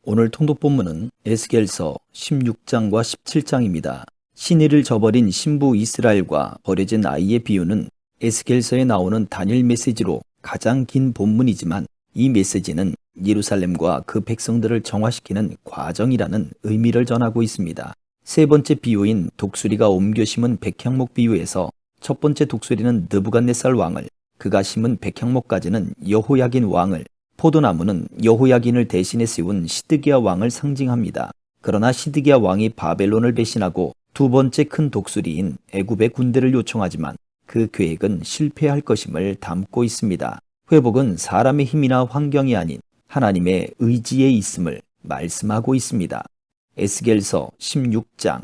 오늘 통독 본문은 에스겔서 16장과 17장입니다. 신의를 저버린 신부 이스라엘과 버려진 아이의 비유는 에스겔서에 나오는 단일 메시지로 가장 긴 본문이지만 이 메시지는 예루살렘과 그 백성들을 정화시키는 과정이라는 의미를 전하고 있습니다. 세 번째 비유인 독수리가 옮겨 심은 백향목 비유에서 첫 번째 독수리는 느부갓네살 왕을, 그가 심은 백향목까지는 여호야긴 왕을, 포도나무는 여호야긴을 대신해 세운 시드기야 왕을 상징합니다. 그러나 시드기야 왕이 바벨론을 배신하고 두 번째 큰 독수리인 애굽의 군대를 요청하지만 그 계획은 실패할 것임을 담고 있습니다. 회복은 사람의 힘이나 환경이 아닌 하나님의 의지에 있음을 말씀하고 있습니다. 에스겔서 16장.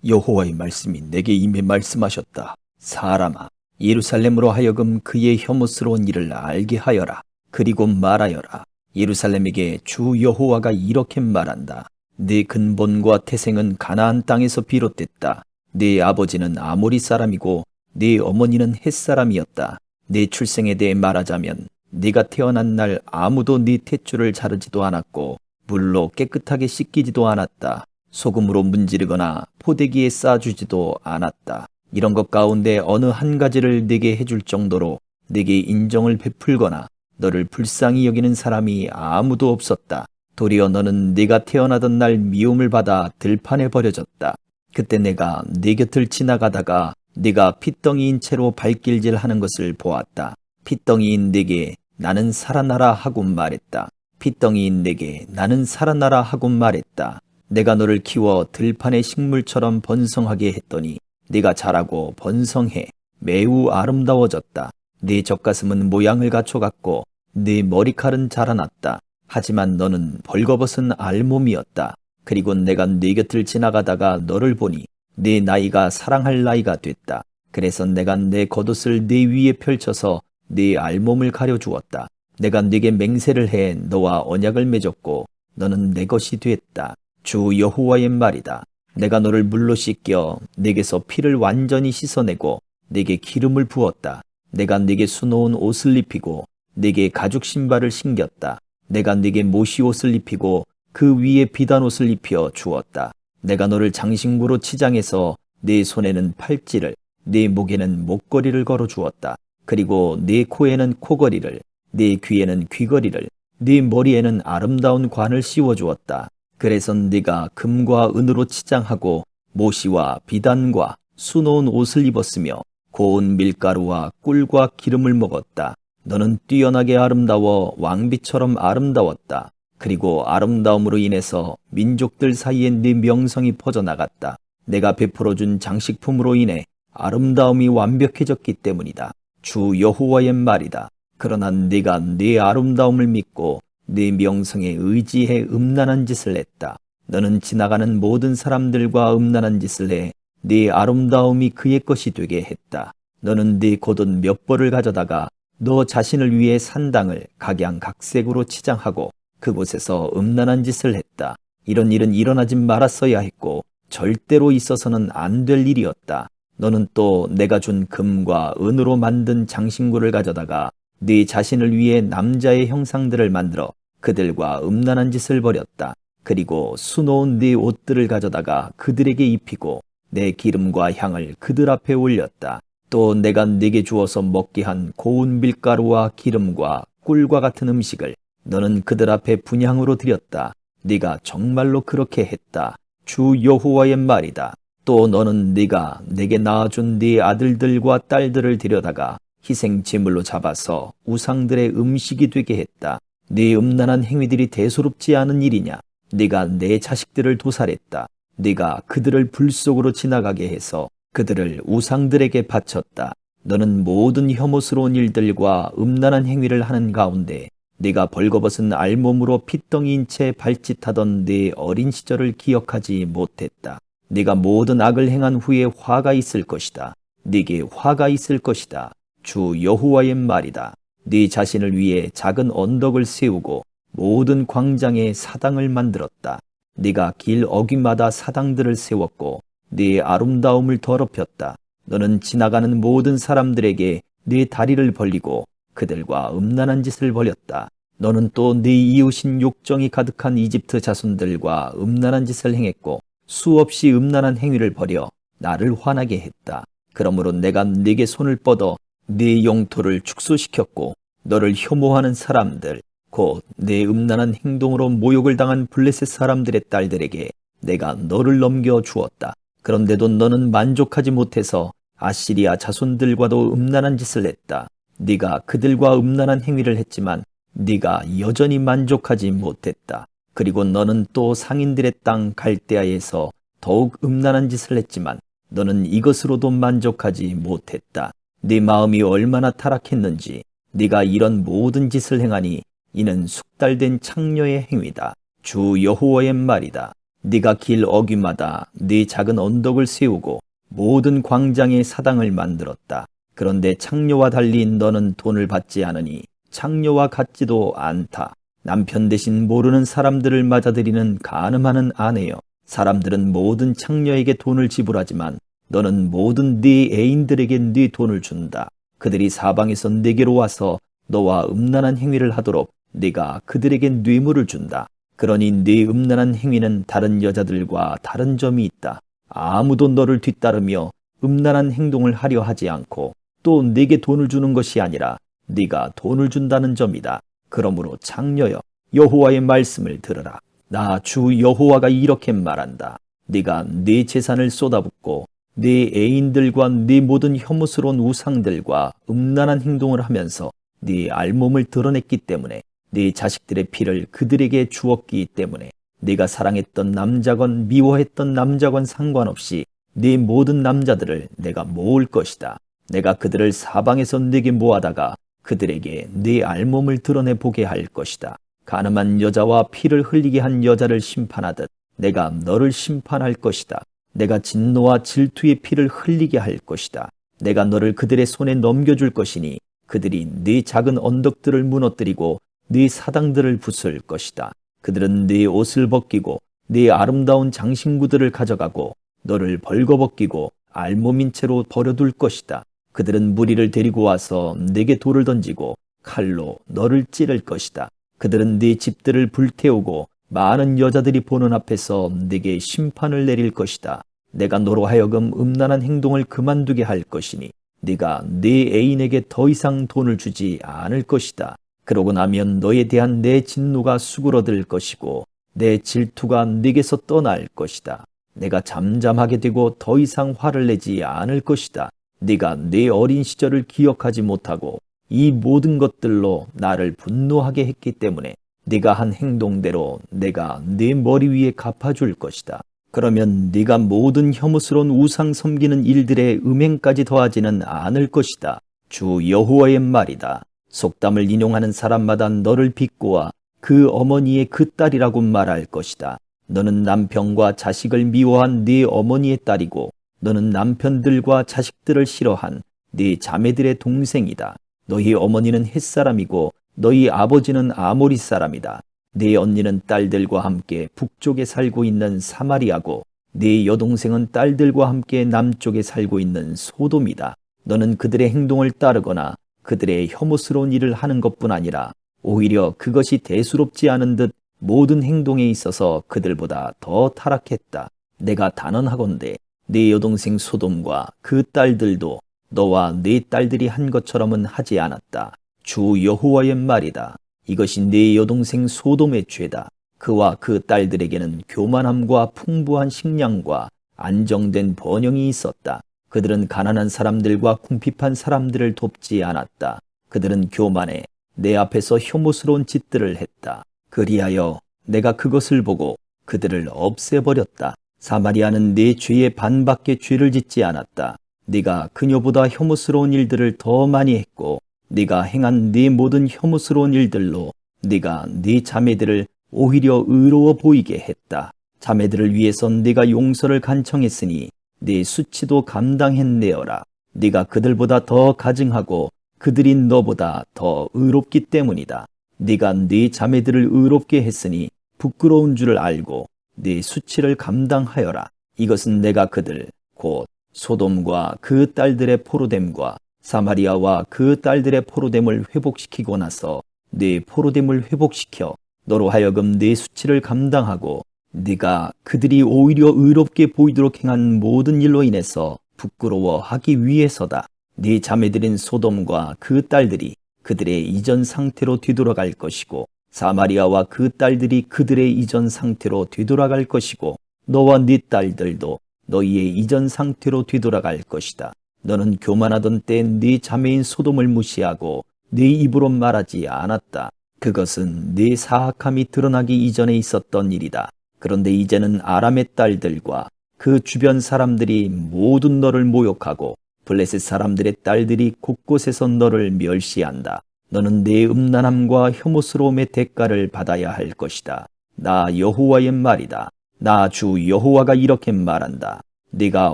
여호와의 말씀이 내게 임해 말씀하셨다. 사람아, 예루살렘으로 하여금 그의 혐오스러운 일을 알게 하여라. 그리고 말하여라. 예루살렘에게 주 여호와가 이렇게 말한다. 네 근본과 태생은 가나안 땅에서 비롯됐다. 네 아버지는 아모리 사람이고 네 어머니는 헷 사람이었다. 네 출생에 대해 말하자면 네가 태어난 날 아무도 네 탯줄을 자르지도 않았고 물로 깨끗하게 씻기지도 않았다. 소금으로 문지르거나 포대기에 싸주지도 않았다. 이런 것 가운데 어느 한 가지를 네게 해줄 정도로 네게 인정을 베풀거나 너를 불쌍히 여기는 사람이 아무도 없었다. 도리어 너는 네가 태어나던 날 미움을 받아 들판에 버려졌다. 그때 내가 네 곁을 지나가다가 네가 핏덩이인 채로 발길질하는 것을 보았다. 핏덩이인 네게 나는 살아나라 하고 말했다. 핏덩이인 네게 나는 살아나라 하고 말했다. 내가 너를 키워 들판의 식물처럼 번성하게 했더니 네가 자라고 번성해 매우 아름다워졌다. 네 젖가슴은 모양을 갖춰갔고 네 머리칼은 자라났다. 하지만 너는 벌거벗은 알몸이었다. 그리고 내가 네 곁을 지나가다가 너를 보니 네 나이가 사랑할 나이가 됐다. 그래서 내가 내 겉옷을 네 위에 펼쳐서 네 알몸을 가려주었다. 내가 네게 맹세를 해 너와 언약을 맺었고 너는 내 것이 됐다. 주 여호와의 말이다. 내가 너를 물로 씻겨 네게서 피를 완전히 씻어내고 네게 기름을 부었다. 내가 네게 수놓은 옷을 입히고 네게 가죽 신발을 신겼다. 내가 네게 모시 옷을 입히고 그 위에 비단 옷을 입혀 주었다. 내가 너를 장신구로 치장해서 네 손에는 팔찌를, 네 목에는 목걸이를 걸어 주었다. 그리고 네 코에는 코걸이를, 네 귀에는 귀걸이를, 네 머리에는 아름다운 관을 씌워 주었다. 그래서 네가 금과 은으로 치장하고 모시와 비단과 수놓은 옷을 입었으며 고운 밀가루와 꿀과 기름을 먹었다. 너는 뛰어나게 아름다워 왕비처럼 아름다웠다. 그리고 아름다움으로 인해서 민족들 사이에 네 명성이 퍼져나갔다. 내가 베풀어준 장식품으로 인해 아름다움이 완벽해졌기 때문이다. 주 여호와의 말이다. 그러나 네가 네 아름다움을 믿고 네 명성에 의지해 음란한 짓을 했다. 너는 지나가는 모든 사람들과 음란한 짓을 해 네 아름다움이 그의 것이 되게 했다. 너는 네 겉옷 몇 벌을 가져다가 너 자신을 위해 산당을 각양각색으로 치장하고 그곳에서 음란한 짓을 했다. 이런 일은 일어나지 말았어야 했고 절대로 있어서는 안 될 일이었다. 너는 또 내가 준 금과 은으로 만든 장신구를 가져다가 네 자신을 위해 남자의 형상들을 만들어 그들과 음란한 짓을 벌였다. 그리고 수놓은 네 옷들을 가져다가 그들에게 입히고 내 기름과 향을 그들 앞에 올렸다. 또 내가 네게 주어서 먹게 한 고운 밀가루와 기름과 꿀과 같은 음식을 너는 그들 앞에 분향으로 드렸다. 네가 정말로 그렇게 했다. 주 여호와의 말이다. 또 너는 네가 내게 낳아준 네 아들들과 딸들을 데려다가 희생 제물로 잡아서 우상들의 음식이 되게 했다. 네 음란한 행위들이 대수롭지 않은 일이냐? 네가 내 자식들을 도살했다. 네가 그들을 불 속으로 지나가게 해서 그들을 우상들에게 바쳤다. 너는 모든 혐오스러운 일들과 음란한 행위를 하는 가운데 네가 벌거벗은 알몸으로 핏덩이인 채 발짓하던 네 어린 시절을 기억하지 못했다. 네가 모든 악을 행한 후에 화가 있을 것이다. 네게 화가 있을 것이다. 주 여호와의 말이다. 네 자신을 위해 작은 언덕을 세우고 모든 광장에 사당을 만들었다. 네가 길 어귀마다 사당들을 세웠고 네 아름다움을 더럽혔다. 너는 지나가는 모든 사람들에게 네 다리를 벌리고 그들과 음란한 짓을 벌였다. 너는 또 네 이웃인 욕정이 가득한 이집트 자손들과 음란한 짓을 행했고 수없이 음란한 행위를 벌여 나를 화나게 했다. 그러므로 내가 네게 손을 뻗어 네 영토를 축소시켰고 너를 혐오하는 사람들, 곧 내 음란한 행동으로 모욕을 당한 블레셋 사람들의 딸들에게 내가 너를 넘겨 주었다. 그런데도 너는 만족하지 못해서 아시리아 자손들과도 음란한 짓을 했다. 네가 그들과 음란한 행위를 했지만 네가 여전히 만족하지 못했다. 그리고 너는 또 상인들의 땅 갈대아에서 더욱 음란한 짓을 했지만 너는 이것으로도 만족하지 못했다. 네 마음이 얼마나 타락했는지 네가 이런 모든 짓을 행하니 이는 숙달된 창녀의 행위다. 주 여호와의 말이다. 네가 길 어귀마다 네 작은 언덕을 세우고 모든 광장에 사당을 만들었다. 그런데 창녀와 달리 너는 돈을 받지 않으니 창녀와 같지도 않다. 남편 대신 모르는 사람들을 맞아들이는 간음하는 아내여. 사람들은 모든 창녀에게 돈을 지불하지만 너는 모든 네 애인들에게 네 돈을 준다. 그들이 사방에서 네게로 와서 너와 음란한 행위를 하도록 네가 그들에게 뇌물을 준다. 그러니 네 음란한 행위는 다른 여자들과 다른 점이 있다. 아무도 너를 뒤따르며 음란한 행동을 하려 하지 않고 또 네게 돈을 주는 것이 아니라 네가 돈을 준다는 점이다. 그러므로 창녀여, 여호와의 말씀을 들으라. 나 주 여호와가 이렇게 말한다. 네가 네 재산을 쏟아붓고 네 애인들과 네 모든 혐오스러운 우상들과 음란한 행동을 하면서 네 알몸을 드러냈기 때문에 네 자식들의 피를 그들에게 주었기 때문에 네가 사랑했던 남자건 미워했던 남자건 상관없이 네 모든 남자들을 내가 모을 것이다. 내가 그들을 사방에서 네게 모아다가 그들에게 네 알몸을 드러내 보게 할 것이다. 가늠한 여자와 피를 흘리게 한 여자를 심판하듯 내가 너를 심판할 것이다. 내가 진노와 질투의 피를 흘리게 할 것이다. 내가 너를 그들의 손에 넘겨줄 것이니 그들이 네 작은 언덕들을 무너뜨리고 네 사당들을 부술 것이다. 그들은 네 옷을 벗기고 네 아름다운 장신구들을 가져가고 너를 벌거벗기고 알몸인 채로 버려둘 것이다. 그들은 무리를 데리고 와서 네게 돌을 던지고 칼로 너를 찌를 것이다. 그들은 네 집들을 불태우고 많은 여자들이 보는 앞에서 네게 심판을 내릴 것이다. 내가 너로 하여금 음란한 행동을 그만두게 할 것이니 네가 네 애인에게 더 이상 돈을 주지 않을 것이다. 그러고 나면 너에 대한 내 진노가 수그러들 것이고 내 질투가 네게서 떠날 것이다. 내가 잠잠하게 되고 더 이상 화를 내지 않을 것이다. 네가 네 어린 시절을 기억하지 못하고 이 모든 것들로 나를 분노하게 했기 때문에 네가 한 행동대로 내가 네 머리 위에 갚아줄 것이다. 그러면 네가 모든 혐오스러운 우상 섬기는 일들의 음행까지 더하지는 않을 것이다. 주 여호와의 말이다. 속담을 인용하는 사람마다 너를 비꼬아 그 어머니의 그 딸이라고 말할 것이다. 너는 남편과 자식을 미워한 네 어머니의 딸이고 너는 남편들과 자식들을 싫어한 네 자매들의 동생이다. 너희 어머니는 햇사람이고 너희 아버지는 아모리 사람이다. 네 언니는 딸들과 함께 북쪽에 살고 있는 사마리아고 네 여동생은 딸들과 함께 남쪽에 살고 있는 소돔이다. 너는 그들의 행동을 따르거나 그들의 혐오스러운 일을 하는 것뿐 아니라 오히려 그것이 대수롭지 않은 듯 모든 행동에 있어서 그들보다 더 타락했다. 내가 단언하건대 네 여동생 소돔과 그 딸들도 너와 네 딸들이 한 것처럼은 하지 않았다. 주 여호와의 말이다. 이것이 네 여동생 소돔의 죄다. 그와 그 딸들에게는 교만함과 풍부한 식량과 안정된 번영이 있었다. 그들은 가난한 사람들과 궁핍한 사람들을 돕지 않았다. 그들은 교만해 내 앞에서 혐오스러운 짓들을 했다. 그리하여 내가 그것을 보고 그들을 없애버렸다. 사마리아는 네 죄의 반밖에 죄를 짓지 않았다. 네가 그녀보다 혐오스러운 일들을 더 많이 했고 네가 행한 네 모든 혐오스러운 일들로 네가 네 자매들을 오히려 의로워 보이게 했다. 자매들을 위해서 네가 용서를 간청했으니 네 수치도 감당했네어라. 네가 그들보다 더 가증하고 그들이 너보다 더 의롭기 때문이다. 네가 네 자매들을 의롭게 했으니 부끄러운 줄을 알고 네 수치를 감당하여라. 이것은 내가 그들 곧 소돔과 그 딸들의 포로됨과 사마리아와 그 딸들의 포로됨을 회복시키고 나서 네 포로됨을 회복시켜 너로 하여금 네 수치를 감당하고 네가 그들이 오히려 의롭게 보이도록 행한 모든 일로 인해서 부끄러워하기 위해서다. 네 자매들인 소돔과 그 딸들이 그들의 이전 상태로 되돌아갈 것이고 사마리아와 그 딸들이 그들의 이전 상태로 되돌아갈 것이고 너와 네 딸들도 너희의 이전 상태로 되돌아갈 것이다. 너는 교만하던 때 네 자매인 소돔을 무시하고 네 입으로 말하지 않았다. 그것은 네 사악함이 드러나기 이전에 있었던 일이다. 그런데 이제는 아람의 딸들과 그 주변 사람들이 모두 너를 모욕하고 블레셋 사람들의 딸들이 곳곳에서 너를 멸시한다. 너는 네 음란함과 혐오스러움의 대가를 받아야 할 것이다. 나 여호와의 말이다. 나 주 여호와가 이렇게 말한다. 네가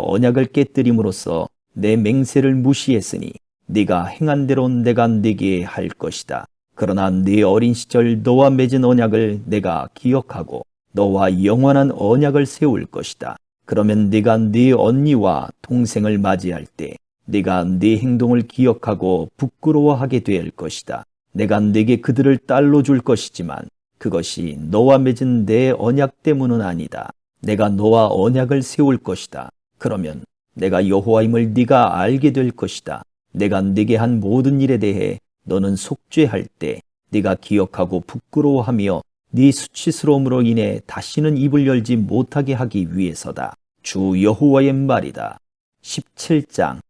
언약을 깨뜨림으로써 내 맹세를 무시했으니 네가 행한 대로 내가 네게 할 것이다. 그러나 네 어린 시절 너와 맺은 언약을 내가 기억하고 너와 영원한 언약을 세울 것이다. 그러면 네가 네 언니와 동생을 맞이할 때 네가 네 행동을 기억하고 부끄러워하게 될 것이다. 내가 네게 그들을 딸로 줄 것이지만 그것이 너와 맺은 내 언약 때문은 아니다. 내가 너와 언약을 세울 것이다. 그러면 내가 여호와임을 네가 알게 될 것이다. 내가 네게 한 모든 일에 대해 너는 속죄할 때 네가 기억하고 부끄러워하며 네 수치스러움으로 인해 다시는 입을 열지 못하게 하기 위해서다. 주 여호와의 말이다. 17장.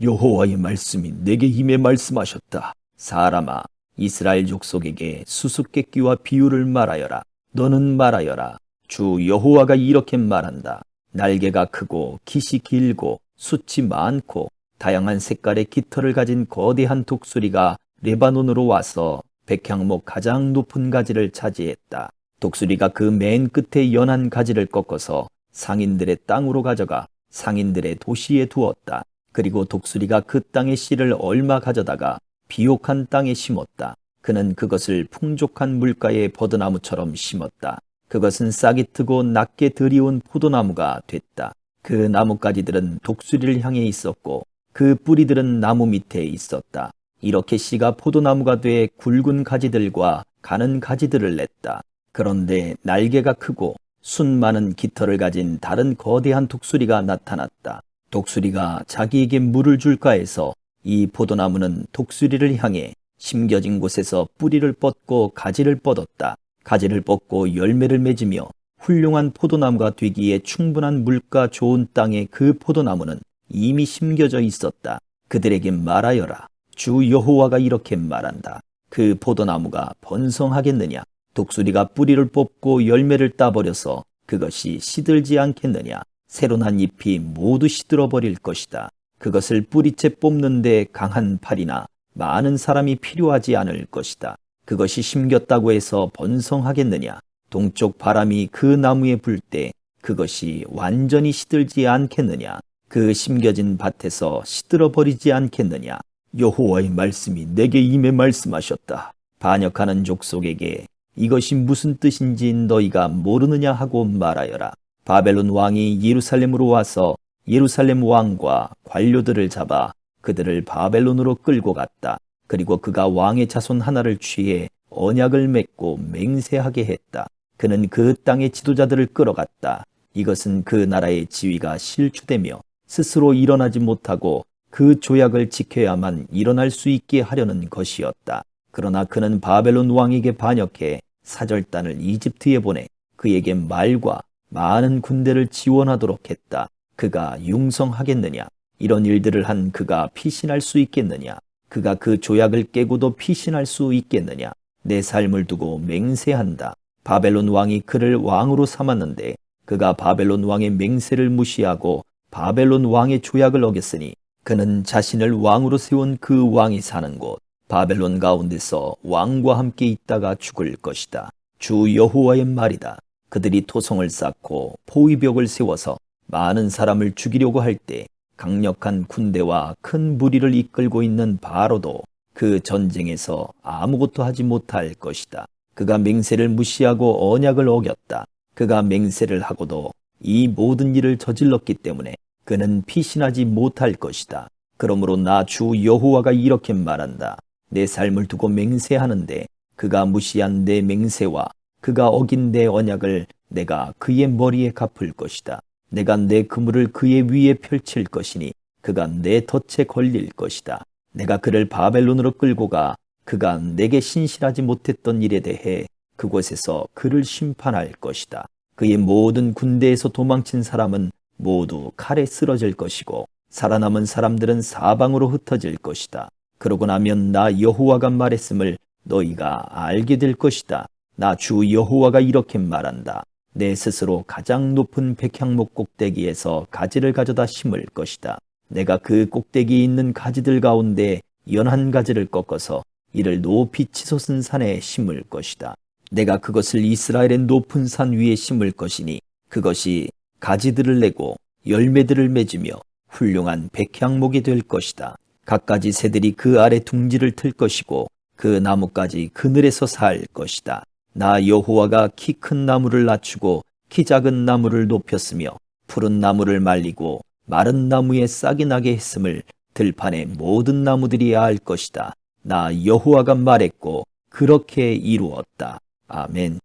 여호와의 말씀이 내게 임해 말씀하셨다. 사람아, 이스라엘 족속에게 수수께끼와 비유를 말하여라. 너는 말하여라. 주 여호와가 이렇게 말한다. 날개가 크고 깃이 길고 숱이 많고 다양한 색깔의 깃털을 가진 거대한 독수리가 레바논으로 와서 백향목 가장 높은 가지를 차지했다. 독수리가 그 맨 끝에 연한 가지를 꺾어서 상인들의 땅으로 가져가 상인들의 도시에 두었다. 그리고 독수리가 그 땅의 씨를 얼마 가져다가 비옥한 땅에 심었다. 그는 그것을 풍족한 물가의 버드나무처럼 심었다. 그것은 싹이 트고 낮게 들이온 포도나무가 됐다. 그 나뭇가지들은 독수리를 향해 있었고 그 뿌리들은 나무 밑에 있었다. 이렇게 씨가 포도나무가 돼 굵은 가지들과 가는 가지들을 냈다. 그런데 날개가 크고 순 많은 깃털을 가진 다른 거대한 독수리가 나타났다. 독수리가 자기에게 물을 줄까 해서 이 포도나무는 독수리를 향해 심겨진 곳에서 뿌리를 뻗고 가지를 뻗었다. 가지를 뻗고 열매를 맺으며 훌륭한 포도나무가 되기에 충분한 물가 좋은 땅에 그 포도나무는 이미 심겨져 있었다. 그들에게 말하여라. 주 여호와가 이렇게 말한다. 그 포도나무가 번성하겠느냐? 독수리가 뿌리를 뽑고 열매를 따버려서 그것이 시들지 않겠느냐? 새로 난 잎이 모두 시들어 버릴 것이다. 그것을 뿌리채 뽑는데 강한 팔이나 많은 사람이 필요하지 않을 것이다. 그것이 심겼다고 해서 번성하겠느냐? 동쪽 바람이 그 나무에 불 때 그것이 완전히 시들지 않겠느냐? 그 심겨진 밭에서 시들어 버리지 않겠느냐? 여호와의 말씀이 내게 임해 말씀하셨다. 반역하는 족속에게 이것이 무슨 뜻인지 너희가 모르느냐 하고 말하여라. 바벨론 왕이 예루살렘으로 와서 예루살렘 왕과 관료들을 잡아 그들을 바벨론으로 끌고 갔다. 그리고 그가 왕의 자손 하나를 취해 언약을 맺고 맹세하게 했다. 그는 그 땅의 지도자들을 끌어갔다. 이것은 그 나라의 지위가 실추되며 스스로 일어나지 못하고 그 조약을 지켜야만 일어날 수 있게 하려는 것이었다. 그러나 그는 바벨론 왕에게 반역해 사절단을 이집트에 보내 그에게 말과 많은 군대를 지원하도록 했다. 그가 융성하겠느냐? 이런 일들을 한 그가 피신할 수 있겠느냐? 그가 그 조약을 깨고도 피신할 수 있겠느냐? 내 삶을 두고 맹세한다. 바벨론 왕이 그를 왕으로 삼았는데 그가 바벨론 왕의 맹세를 무시하고 바벨론 왕의 조약을 어겼으니 그는 자신을 왕으로 세운 그 왕이 사는 곳 바벨론 가운데서 왕과 함께 있다가 죽을 것이다. 주 여호와의 말이다. 그들이 토성을 쌓고 포위벽을 세워서 많은 사람을 죽이려고 할 때 강력한 군대와 큰 무리를 이끌고 있는 바로도 그 전쟁에서 아무것도 하지 못할 것이다. 그가 맹세를 무시하고 언약을 어겼다. 그가 맹세를 하고도 이 모든 일을 저질렀기 때문에 그는 피신하지 못할 것이다. 그러므로 나 주 여호와가 이렇게 말한다. 내 삶을 두고 맹세하는데 그가 무시한 내 맹세와 그가 어긴 내 언약을 내가 그의 머리에 갚을 것이다. 내가 내 그물을 그의 위에 펼칠 것이니 그가 내 덫에 걸릴 것이다. 내가 그를 바벨론으로 끌고 가 그가 내게 신실하지 못했던 일에 대해 그곳에서 그를 심판할 것이다. 그의 모든 군대에서 도망친 사람은 모두 칼에 쓰러질 것이고 살아남은 사람들은 사방으로 흩어질 것이다. 그러고 나면 나 여호와가 말했음을 너희가 알게 될 것이다. 나 주 여호와가 이렇게 말한다. 내 스스로 가장 높은 백향목 꼭대기에서 가지를 가져다 심을 것이다. 내가 그 꼭대기에 있는 가지들 가운데 연한 가지를 꺾어서 이를 높이 치솟은 산에 심을 것이다. 내가 그것을 이스라엘의 높은 산 위에 심을 것이니 그것이 가지들을 내고 열매들을 맺으며 훌륭한 백향목이 될 것이다. 갖가지 새들이 그 아래 둥지를 틀 것이고 그 나무까지 그늘에서 살 것이다. 나 여호와가 키 큰 나무를 낮추고 키 작은 나무를 높였으며 푸른 나무를 말리고 마른 나무에 싹이 나게 했음을 들판의 모든 나무들이 알 것이다. 나 여호와가 말했고 그렇게 이루었다. 아멘.